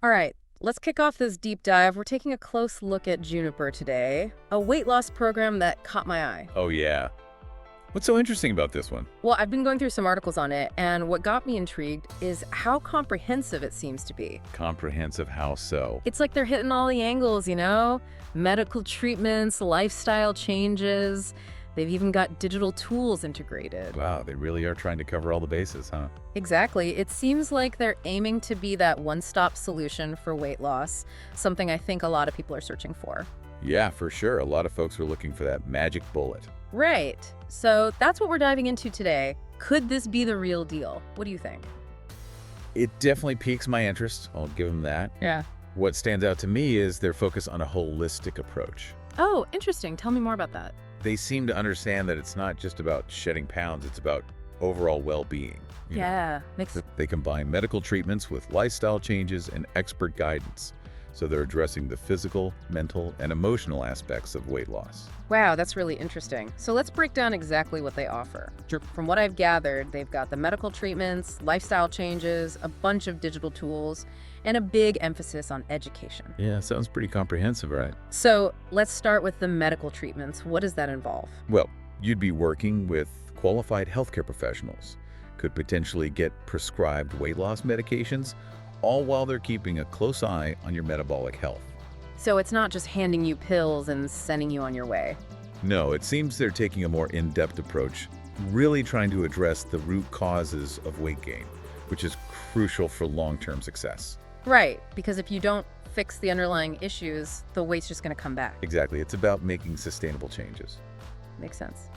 All right, let's kick off this deep dive. We're taking a close look at Juniper today, a weight loss program that caught my eye. Oh, yeah. What's so interesting about this one? Well, I've been going through some articles on it, and what got me intrigued is how comprehensive it seems to be. Comprehensive how so? It's like they're hitting all the angles, medical treatments, lifestyle changes. They've even got digital tools integrated. Wow, they really are trying to cover all the bases, huh? Exactly. It seems like they're aiming to be that one-stop solution for weight loss, something I think a lot of people are searching for. Yeah, for sure. A lot of folks are looking for that magic bullet. Right. So that's what we're diving into today. Could this be the real deal? What do you think? It definitely piques my interest. I'll give them that. Yeah. What stands out to me is their focus on a holistic approach. Oh, interesting. Tell me more about that. They seem to understand that it's not just about shedding pounds, it's about overall well-being. Yeah. They combine medical treatments with lifestyle changes and expert guidance. So they're addressing the physical, mental, and emotional aspects of weight loss. Wow, that's really interesting. So let's break down exactly what they offer. Sure. From what I've gathered, they've got the medical treatments, lifestyle changes, a bunch of digital tools, and a big emphasis on education. Yeah, sounds pretty comprehensive, right? So let's start with the medical treatments. What does that involve? Well, you'd be working with qualified healthcare professionals, could potentially get prescribed weight loss medications, all while they're keeping a close eye on your metabolic health. So it's not just handing you pills and sending you on your way. No, it seems they're taking a more in-depth approach, really trying to address the root causes of weight gain, which is crucial for long-term success. Right, because if you don't fix the underlying issues, the weight's just going to come back. Exactly. It's about making sustainable changes. Makes sense.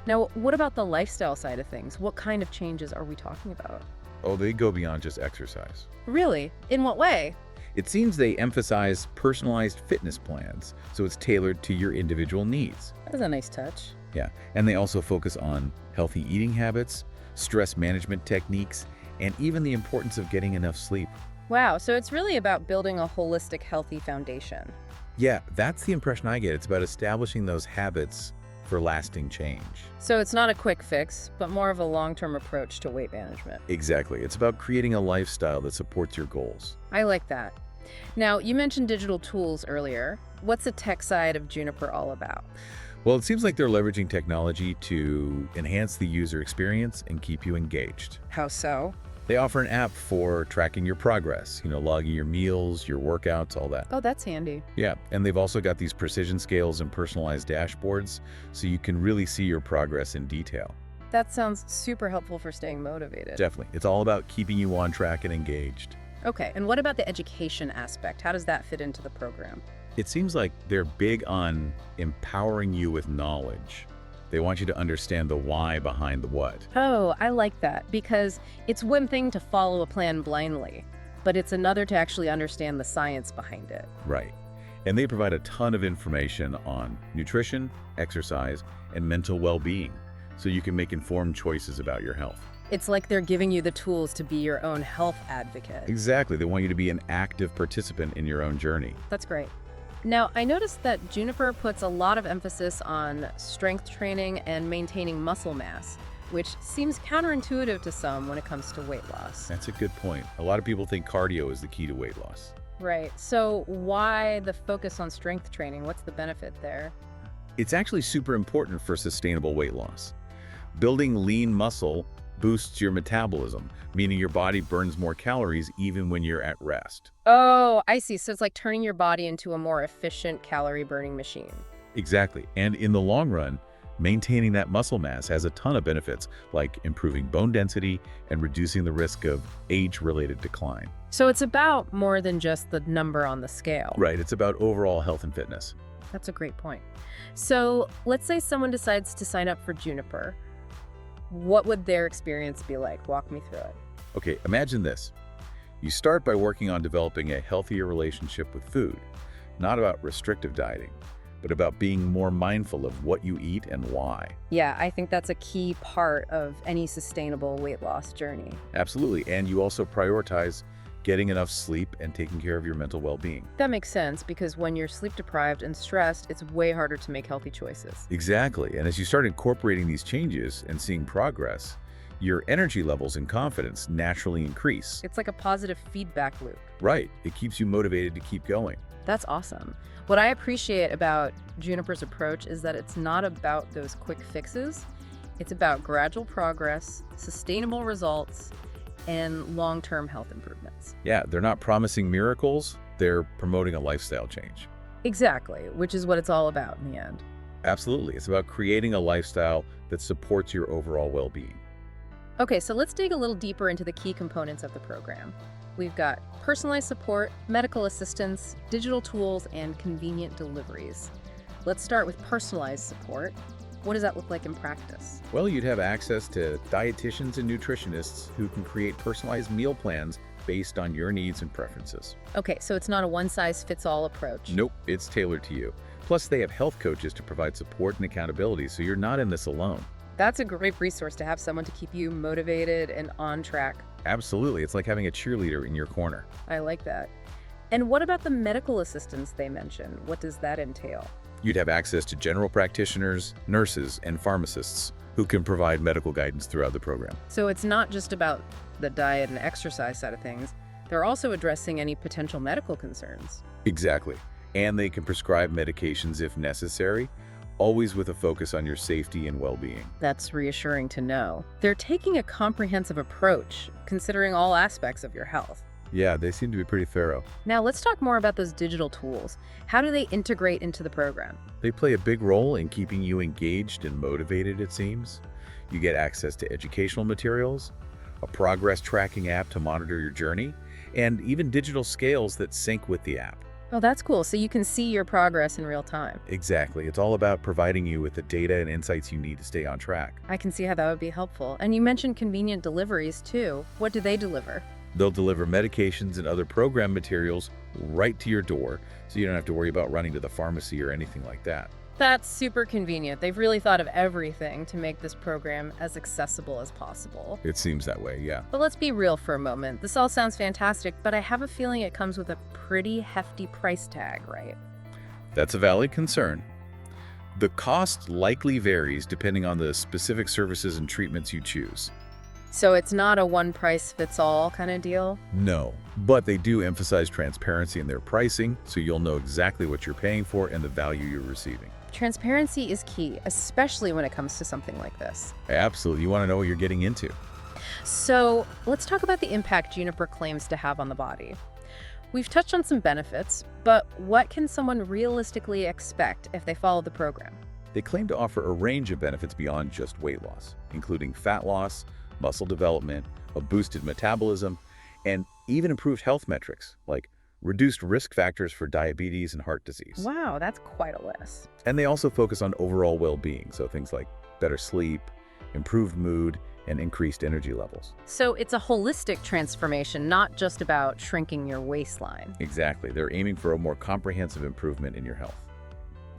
Now, what about the lifestyle side of things? What kind of changes are we talking about? Oh, they go beyond just exercise. Really? In what way? It seems they emphasize personalized fitness plans, so it's tailored to your individual needs. That is a nice touch. Yeah, and they also focus on healthy eating habits, stress management techniques, and even the importance of getting enough sleep. Wow, so it's really about building a holistic, healthy foundation. Yeah, that's the impression I get. It's about establishing those habits for lasting change. So it's not a quick fix, but more of a long-term approach to weight management. Exactly. It's about creating a lifestyle that supports your goals. I like that. Now, you mentioned digital tools earlier. What's the tech side of Juniper all about? Well, it seems like they're leveraging technology to enhance the user experience and keep you engaged. How so? They offer an app for tracking your progress, logging your meals, your workouts, all that. Oh, that's handy. Yeah, and they've also got these precision scales and personalized dashboards, so you can really see your progress in detail. That sounds super helpful for staying motivated. Definitely. It's all about keeping you on track and engaged. Okay, and what about the education aspect? How does that fit into the program? It seems like they're big on empowering you with knowledge. They want you to understand the why behind the what. Oh, I like that, because it's one thing to follow a plan blindly, but it's another to actually understand the science behind it. Right. And they provide a ton of information on nutrition, exercise, and mental well-being, so you can make informed choices about your health. It's like they're giving you the tools to be your own health advocate. Exactly. They want you to be an active participant in your own journey. That's great. Now, I noticed that Juniper puts a lot of emphasis on strength training and maintaining muscle mass, which seems counterintuitive to some when it comes to weight loss. That's a good point. A lot of people think cardio is the key to weight loss. Right. So why the focus on strength training? What's the benefit there? It's actually super important for sustainable weight loss. Building lean muscle boosts your metabolism, meaning your body burns more calories even when you're at rest. Oh, I see. So it's like turning your body into a more efficient calorie-burning machine. Exactly. And in the long run, maintaining that muscle mass has a ton of benefits, like improving bone density and reducing the risk of age-related decline. So it's about more than just the number on the scale. Right. It's about overall health and fitness. That's a great point. So let's say someone decides to sign up for Juniper. What would their experience be like? Walk me through it. Okay, imagine this. You start by working on developing a healthier relationship with food, not about restrictive dieting, but about being more mindful of what you eat and why. Yeah, I think that's a key part of any sustainable weight loss journey. Absolutely. And you also prioritize getting enough sleep and taking care of your mental well-being. That makes sense, because when you're sleep deprived and stressed, it's way harder to make healthy choices. Exactly. And as you start incorporating these changes and seeing progress, your energy levels and confidence naturally increase. It's like a positive feedback loop. Right, it keeps you motivated to keep going. That's awesome. What I appreciate about Juniper's approach is that it's not about those quick fixes. It's about gradual progress, sustainable results, and long-term health improvements. Yeah, they're not promising miracles, they're promoting a lifestyle change. Exactly, which is what it's all about in the end. Absolutely, it's about creating a lifestyle that supports your overall well-being. Okay, so let's dig a little deeper into the key components of the program. We've got personalized support, medical assistance, digital tools, and convenient deliveries. Let's start with personalized support. What does that look like in practice? Well, you'd have access to dietitians and nutritionists who can create personalized meal plans based on your needs and preferences. Okay, so it's not a one-size-fits-all approach. Nope, it's tailored to you. Plus, they have health coaches to provide support and accountability, so you're not in this alone. That's a great resource to have someone to keep you motivated and on track. Absolutely, it's like having a cheerleader in your corner. I like that. And what about the medical assistance they mentioned? What does that entail? You'd have access to general practitioners, nurses, and pharmacists who can provide medical guidance throughout the program. So it's not just about the diet and exercise side of things. They're also addressing any potential medical concerns. Exactly. And they can prescribe medications if necessary, always with a focus on your safety and well-being. That's reassuring to know. They're taking a comprehensive approach, considering all aspects of your health. Yeah, they seem to be pretty thorough. Now let's talk more about those digital tools. How do they integrate into the program? They play a big role in keeping you engaged and motivated, it seems. You get access to educational materials, a progress tracking app to monitor your journey, and even digital scales that sync with the app. Oh, that's cool. So you can see your progress in real time. Exactly. It's all about providing you with the data and insights you need to stay on track. I can see how that would be helpful. And you mentioned convenient deliveries too. What do they deliver? They'll deliver medications and other program materials right to your door, so you don't have to worry about running to the pharmacy or anything like that. That's super convenient. They've really thought of everything to make this program as accessible as possible. It seems that way, yeah. But let's be real for a moment. This all sounds fantastic, but I have a feeling it comes with a pretty hefty price tag, right? That's a valid concern. The cost likely varies depending on the specific services and treatments you choose. So it's not a one-price-fits-all kind of deal? No, but they do emphasize transparency in their pricing, so you'll know exactly what you're paying for and the value you're receiving. Transparency is key, especially when it comes to something like this. Absolutely, you want to know what you're getting into. So let's talk about the impact Juniper claims to have on the body. We've touched on some benefits, but what can someone realistically expect if they follow the program? They claim to offer a range of benefits beyond just weight loss, including fat loss, muscle development, a boosted metabolism, and even improved health metrics like reduced risk factors for diabetes and heart disease. Wow, that's quite a list. And they also focus on overall well-being, so things like better sleep, improved mood, and increased energy levels. So it's a holistic transformation, not just about shrinking your waistline. Exactly. They're aiming for a more comprehensive improvement in your health.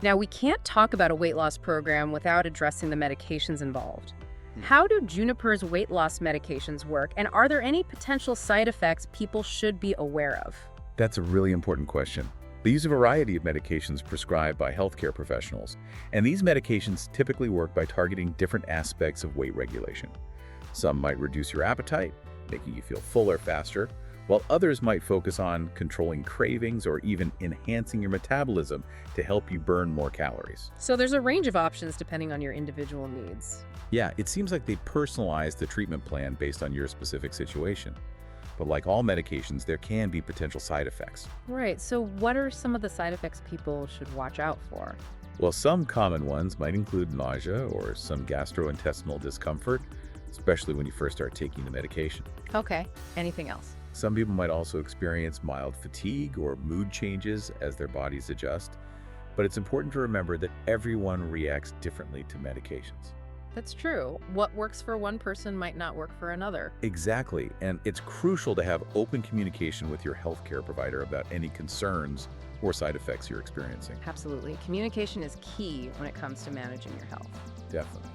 Now, we can't talk about a weight loss program without addressing the medications involved. How do Juniper's weight loss medications work, and are there any potential side effects people should be aware of? That's a really important question. They use a variety of medications prescribed by healthcare professionals, and these medications typically work by targeting different aspects of weight regulation. Some might reduce your appetite, making you feel fuller faster, while others might focus on controlling cravings or even enhancing your metabolism to help you burn more calories. So there's a range of options depending on your individual needs. Yeah, it seems like they personalize the treatment plan based on your specific situation. But like all medications, there can be potential side effects. Right, so what are some of the side effects people should watch out for? Well, some common ones might include nausea or some gastrointestinal discomfort, especially when you first start taking the medication. Okay, anything else? Some people might also experience mild fatigue or mood changes as their bodies adjust, but it's important to remember that everyone reacts differently to medications. That's true. What works for one person might not work for another. Exactly, and it's crucial to have open communication with your healthcare provider about any concerns or side effects you're experiencing. Absolutely. Communication is key when it comes to managing your health. Definitely.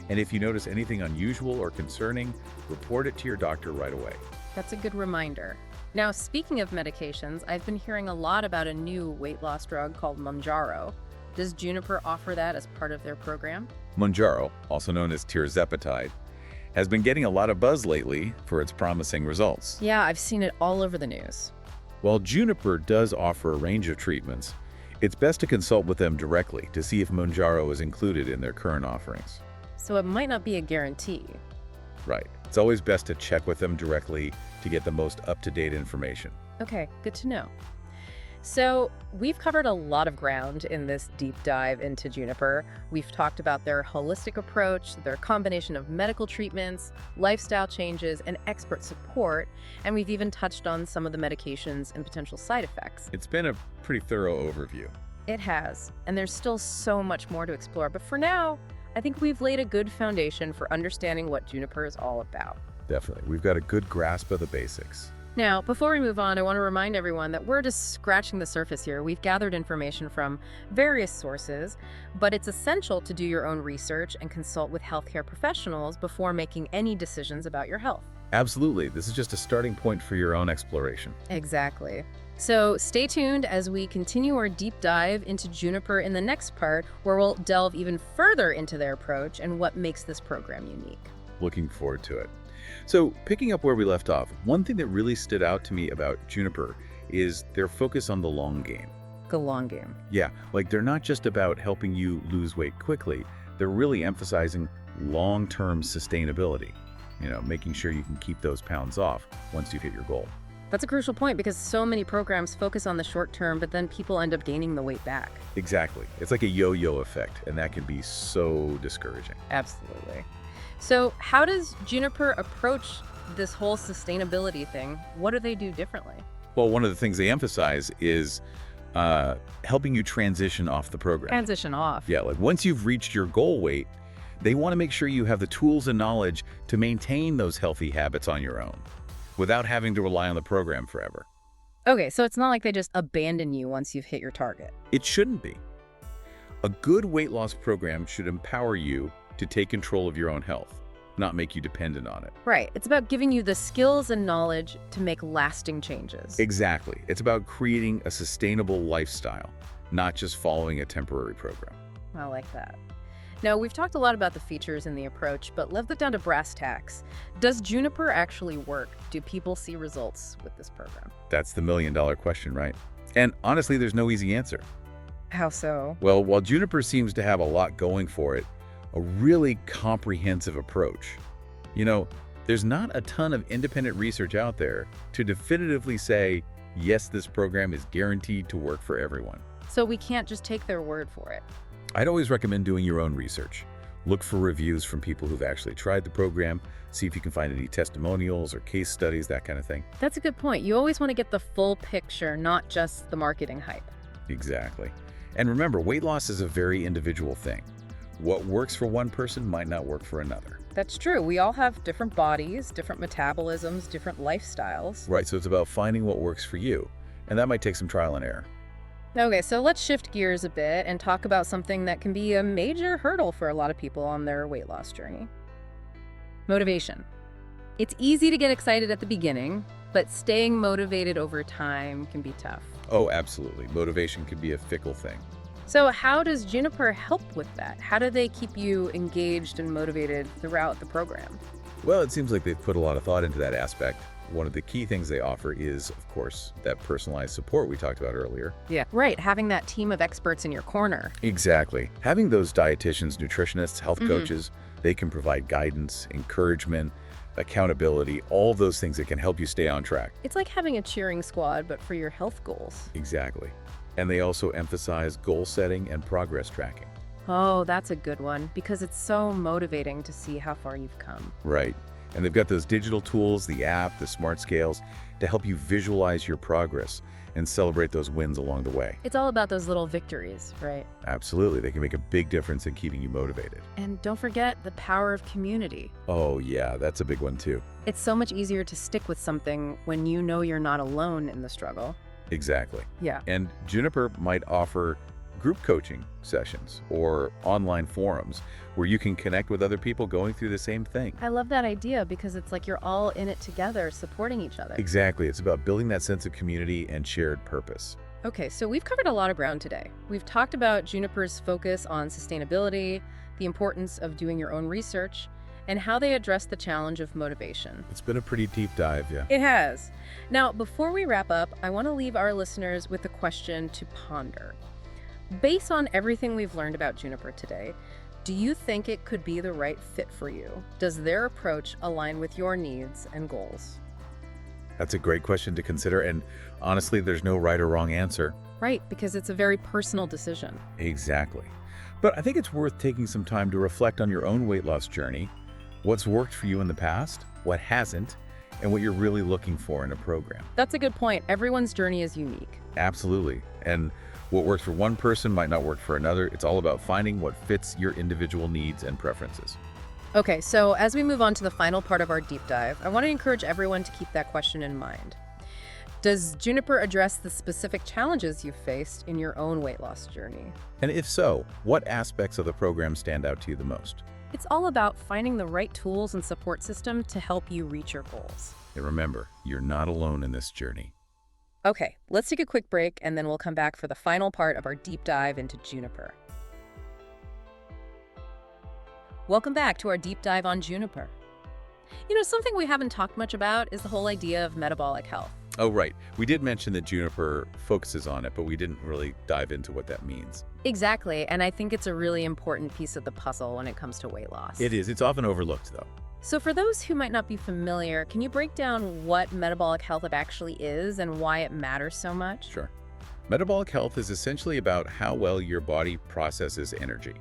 And if you notice anything unusual or concerning, report it to your doctor right away. That's a good reminder. Now, speaking of medications, I've been hearing a lot about a new weight loss drug called Mounjaro. Does Juniper offer that as part of their program? Mounjaro, also known as tirzepatide, has been getting a lot of buzz lately for its promising results. Yeah, I've seen it all over the news. While Juniper does offer a range of treatments, it's best to consult with them directly to see if Mounjaro is included in their current offerings. So it might not be a guarantee. Right. It's always best to check with them directly to get the most up-to-date information. Okay, good to know. So we've covered a lot of ground in this deep dive into Juniper. We've talked about their holistic approach, their combination of medical treatments, lifestyle changes, and expert support, and we've even touched on some of the medications and potential side effects. It's been a pretty thorough overview. It has, and there's still so much more to explore, but for now, I think we've laid a good foundation for understanding what Juniper is all about. Definitely. We've got a good grasp of the basics. Now, before we move on, I want to remind everyone that we're just scratching the surface here. We've gathered information from various sources, but it's essential to do your own research and consult with healthcare professionals before making any decisions about your health. Absolutely. This is just a starting point for your own exploration. Exactly. So stay tuned as we continue our deep dive into Juniper in the next part, where we'll delve even further into their approach and what makes this program unique. Looking forward to it. So, picking up where we left off, one thing that really stood out to me about Juniper is their focus on the long game. The long game. Yeah, like they're not just about helping you lose weight quickly, they're really emphasizing long-term sustainability. Making sure you can keep those pounds off once you've hit your goal. That's a crucial point because so many programs focus on the short term, but then people end up gaining the weight back. Exactly. It's like a yo-yo effect, and that can be so discouraging. Absolutely. So how does Juniper approach this whole sustainability thing? What do they do differently? Well, one of the things they emphasize is helping you transition off the program. Transition off. Yeah, like once you've reached your goal weight, they want to make sure you have the tools and knowledge to maintain those healthy habits on your own without having to rely on the program forever. Okay, so it's not like they just abandon you once you've hit your target. It shouldn't be. A good weight loss program should empower you to take control of your own health, not make you dependent on it. Right. It's about giving you the skills and knowledge to make lasting changes. Exactly. It's about creating a sustainable lifestyle, not just following a temporary program. I like that. Now, we've talked a lot about the features and the approach, but let's get down to brass tacks. Does Juniper actually work? Do people see results with this program? That's the million-dollar question, right? And honestly, there's no easy answer. How so? Well, while Juniper seems to have a lot going for it, a really comprehensive approach. There's not a ton of independent research out there to definitively say, yes, this program is guaranteed to work for everyone. So we can't just take their word for it. I'd always recommend doing your own research. Look for reviews from people who've actually tried the program, see if you can find any testimonials or case studies, that kind of thing. That's a good point. You always want to get the full picture, not just the marketing hype. Exactly. And remember, weight loss is a very individual thing. What works for one person might not work for another. That's true. We all have different bodies, different metabolisms, different lifestyles. Right, so it's about finding what works for you. And that might take some trial and error. Okay, so let's shift gears a bit and talk about something that can be a major hurdle for a lot of people on their weight loss journey. Motivation. It's easy to get excited at the beginning, but staying motivated over time can be tough. Oh, absolutely. Motivation can be a fickle thing. So how does Juniper help with that? How do they keep you engaged and motivated throughout the program? Well, it seems like they've put a lot of thought into that aspect. One of the key things they offer is, of course, that personalized support we talked about earlier. Yeah, right. Having that team of experts in your corner. Exactly. Having those dietitians, nutritionists, health coaches, they can provide guidance, encouragement, accountability, all those things that can help you stay on track. It's like having a cheering squad, but for your health goals. Exactly. And they also emphasize goal setting and progress tracking. Oh, that's a good one, because it's so motivating to see how far you've come. Right. And they've got those digital tools, the app, the smart scales, to help you visualize your progress and celebrate those wins along the way. It's all about those little victories, right? Absolutely. They can make a big difference in keeping you motivated. And don't forget the power of community. Oh, yeah, that's a big one too. It's so much easier to stick with something when you know you're not alone in the struggle. Exactly. Yeah. And Juniper might offer group coaching sessions or online forums where you can connect with other people going through the same thing. I love that idea because it's like you're all in it together, supporting each other. Exactly. It's about building that sense of community and shared purpose. Okay, so we've covered a lot of ground today. We've talked about Juniper's focus on sustainability, the importance of doing your own research, and how they address the challenge of motivation. It's been a pretty deep dive, yeah. It has. Now, before we wrap up, I want to leave our listeners with a question to ponder. Based on everything we've learned about Juniper today, do you think it could be the right fit for you? Does their approach align with your needs and goals? That's a great question to consider, and honestly, there's no right or wrong answer. Right, because it's a very personal decision. Exactly. But I think it's worth taking some time to reflect on your own weight loss journey, what's worked for you in the past, what hasn't, and what you're really looking for in a program. That's a good point. Everyone's journey is unique. Absolutely. And what works for one person might not work for another. It's all about finding what fits your individual needs and preferences. Okay, so as we move on to the final part of our deep dive, I want to encourage everyone to keep that question in mind. Does Juniper address the specific challenges you've faced in your own weight loss journey? And if so, what aspects of the program stand out to you the most? It's all about finding the right tools and support system to help you reach your goals. And remember, you're not alone in this journey. Okay, let's take a quick break and then we'll come back for the final part of our deep dive into Juniper. Welcome back to our deep dive on Juniper. You know, something we haven't talked much about is the whole idea of metabolic health. Oh, right. We did mention that Juniper focuses on it, but we didn't really dive into what that means. Exactly, and I think it's a really important piece of the puzzle when it comes to weight loss. It is. It's often overlooked, though. So for those who might not be familiar, can you break down what metabolic health actually is and why it matters so much? Sure. Metabolic health is essentially about how well your body processes energy.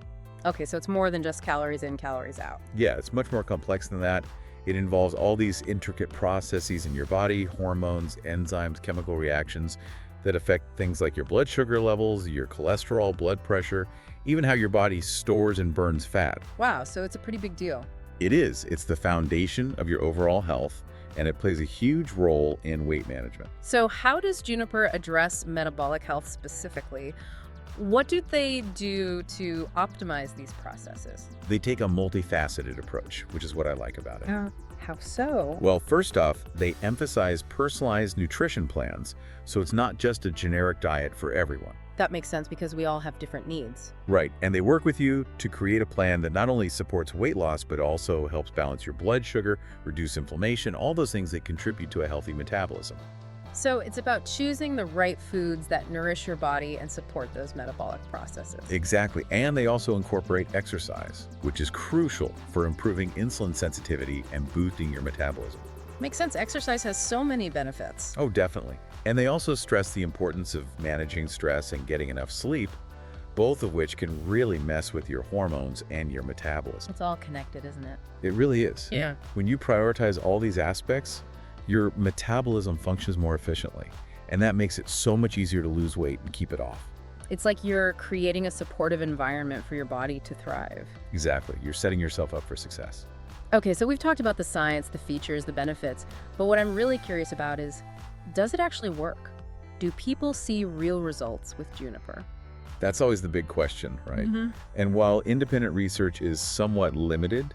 Okay, so it's more than just calories in, calories out. Yeah, it's much more complex than that. It involves all these intricate processes in your body, hormones, enzymes, chemical reactions that affect things like your blood sugar levels, your cholesterol, blood pressure, even how your body stores and burns fat. Wow, so it's a pretty big deal. It is. It's the foundation of your overall health, and it plays a huge role in weight management. So how does Juniper address metabolic health specifically? What do they do to optimize these processes? They take a multifaceted approach, which is what I like about it. How so? Well, first off, they emphasize personalized nutrition plans, so it's not just a generic diet for everyone. That makes sense because we all have different needs. Right, and they work with you to create a plan that not only supports weight loss, but also helps balance your blood sugar, reduce inflammation, all those things that contribute to a healthy metabolism. So it's about choosing the right foods that nourish your body and support those metabolic processes. Exactly, and they also incorporate exercise, which is crucial for improving insulin sensitivity and boosting your metabolism. Makes sense. Exercise has so many benefits. Oh, definitely. And they also stress the importance of managing stress and getting enough sleep, both of which can really mess with your hormones and your metabolism. It's all connected, isn't it? It really is. Yeah. When you prioritize all these aspects, your metabolism functions more efficiently, and that makes it so much easier to lose weight and keep it off. It's like you're creating a supportive environment for your body to thrive. Exactly. You're setting yourself up for success. Okay, so we've talked about the science, the features, the benefits, but what I'm really curious about is, does it actually work? Do people see real results with Juniper? That's always the big question, right? Mm-hmm. And while independent research is somewhat limited,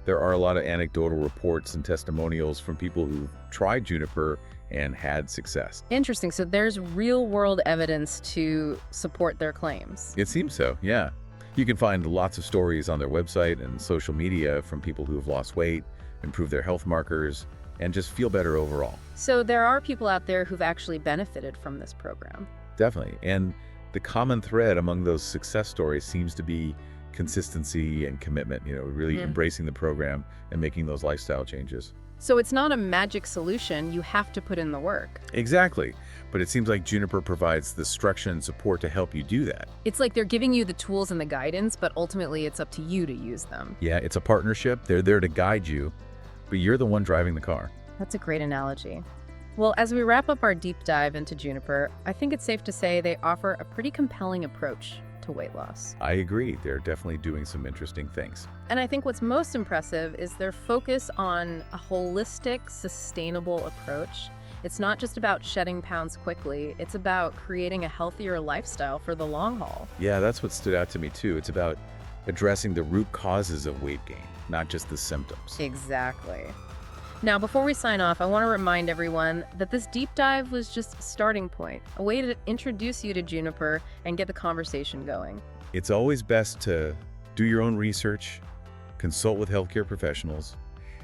there are a lot of anecdotal reports and testimonials from people who've tried Juniper and had success. Interesting. So there's real-world evidence to support their claims. It seems so, yeah. You can find lots of stories on their website and social media from people who have lost weight, improved their health markers, and just feel better overall. So there are people out there who've actually benefited from this program. Definitely. And the common thread among those success stories seems to be consistency and commitment, really embracing the program and making those lifestyle changes. So it's not a magic solution. You have to put in the work. Exactly. But it seems like Juniper provides the structure and support to help you do that. It's like they're giving you the tools and the guidance, but ultimately it's up to you to use them. Yeah, it's a partnership. They're there to guide you, but you're the one driving the car. That's a great analogy. Well, as we wrap up our deep dive into Juniper, I think it's safe to say they offer a pretty compelling approach to weight loss. I agree. They're definitely doing some interesting things. And I think what's most impressive is their focus on a holistic, sustainable approach. It's not just about shedding pounds quickly, it's about creating a healthier lifestyle for the long haul. Yeah, that's what stood out to me too. It's about addressing the root causes of weight gain, not just the symptoms. Exactly. Now, before we sign off, I want to remind everyone that this deep dive was just a starting point, a way to introduce you to Juniper and get the conversation going. It's always best to do your own research, consult with healthcare professionals,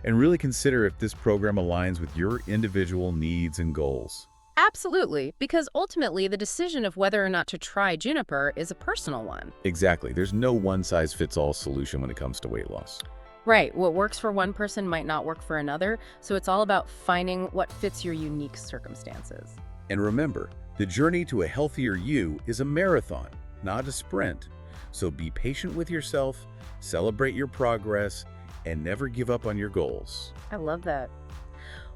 and really consider if this program aligns with your individual needs and goals. Absolutely, because ultimately the decision of whether or not to try Juniper is a personal one. Exactly. There's no one-size-fits-all solution when it comes to weight loss. Right, what works for one person might not work for another, so it's all about finding what fits your unique circumstances. And remember, the journey to a healthier you is a marathon, not a sprint. So be patient with yourself, celebrate your progress, and never give up on your goals. I love that.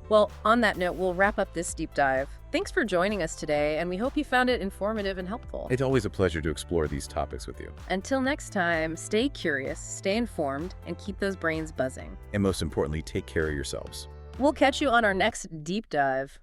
Well, on that note, we'll wrap up this deep dive. Thanks for joining us today, and we hope you found it informative and helpful. It's always a pleasure to explore these topics with you. Until next time, stay curious, stay informed, and keep those brains buzzing. And most importantly, take care of yourselves. We'll catch you on our next deep dive.